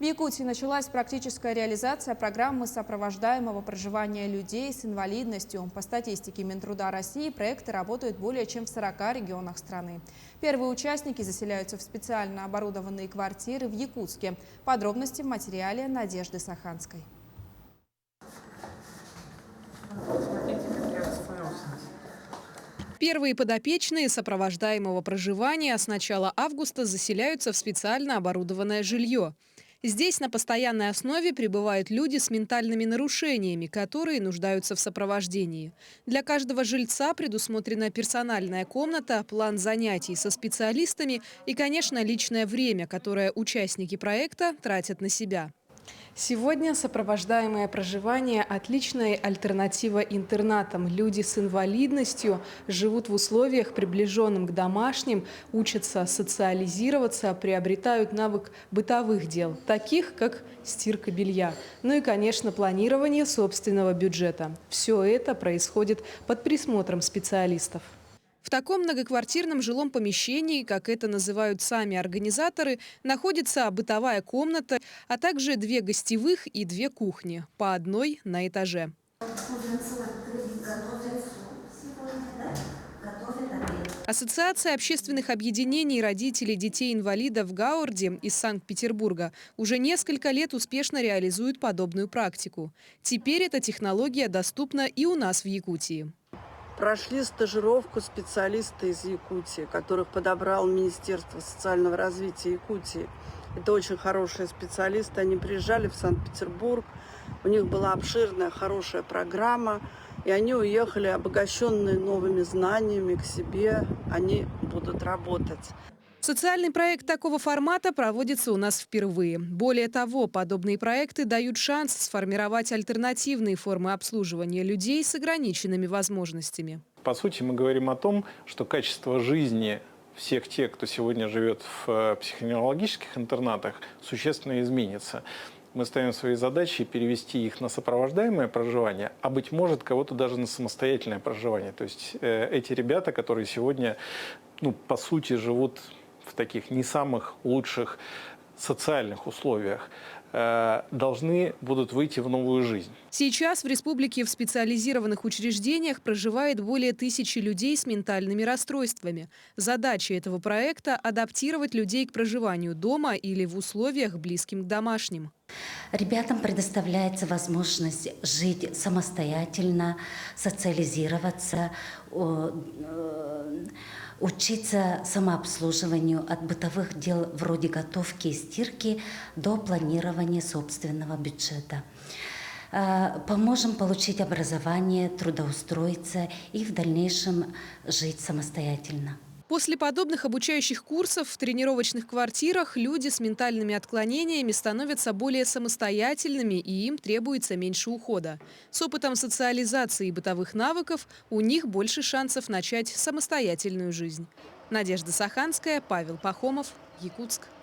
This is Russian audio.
В Якутии началась практическая реализация программы сопровождаемого проживания людей с инвалидностью. По статистике Минтруда России проекты работают более чем в 40 регионах страны. Первые участники заселяются в специально оборудованные квартиры в Якутске. Подробности в материале Надежды Саханской. Первые подопечные сопровождаемого проживания с начала августа заселяются в специально оборудованное жилье. Здесь на постоянной основе пребывают люди с ментальными нарушениями, которые нуждаются в сопровождении. Для каждого жильца предусмотрена персональная комната, план занятий со специалистами и, конечно, личное время, которое участники проекта тратят на себя. Сегодня сопровождаемое проживание – отличная альтернатива интернатам. Люди с инвалидностью живут в условиях, приближенных к домашним, учатся социализироваться, приобретают навык бытовых дел, таких как стирка белья. Ну и, конечно, планирование собственного бюджета. Все это происходит под присмотром специалистов. В таком многоквартирном жилом помещении, как это называют сами организаторы, находится бытовая комната, а также 2 гостевых и 2 кухни, по одной на этаже. Ассоциация общественных объединений родителей детей-инвалидов в Гаурде из Санкт-Петербурга уже несколько лет успешно реализует подобную практику. Теперь эта технология доступна и у нас в Якутии. Прошли стажировку специалисты из Якутии, которых подобрал Министерство социального развития Якутии. Это очень хорошие специалисты. Они приезжали в Санкт-Петербург, у них была обширная, хорошая программа, и они уехали обогащенные новыми знаниями к себе. Они будут работать. Социальный проект такого формата проводится у нас впервые. Более того, подобные проекты дают шанс сформировать альтернативные формы обслуживания людей с ограниченными возможностями. По сути, мы говорим о том, что качество жизни всех тех, кто сегодня живет в психоневрологических интернатах, существенно изменится. Мы ставим свои задачи перевести их на сопровождаемое проживание, а быть может, кого-то даже на самостоятельное проживание. То есть эти ребята, которые сегодня, по сути, живут в таких не самых лучших социальных условиях, должны будут выйти в новую жизнь. Сейчас в республике в специализированных учреждениях проживает более 1000 людей с ментальными расстройствами. Задача этого проекта – адаптировать людей к проживанию дома или в условиях, близким к домашним. Ребятам предоставляется возможность жить самостоятельно, социализироваться, учиться самообслуживанию от бытовых дел вроде готовки и стирки до планирования собственного бюджета. Поможем получить образование, трудоустроиться и в дальнейшем жить самостоятельно. После подобных обучающих курсов в тренировочных квартирах люди с ментальными отклонениями становятся более самостоятельными, и им требуется меньше ухода. С опытом социализации и бытовых навыков у них больше шансов начать самостоятельную жизнь. Надежда Саханская, Павел Пахомов, Якутск.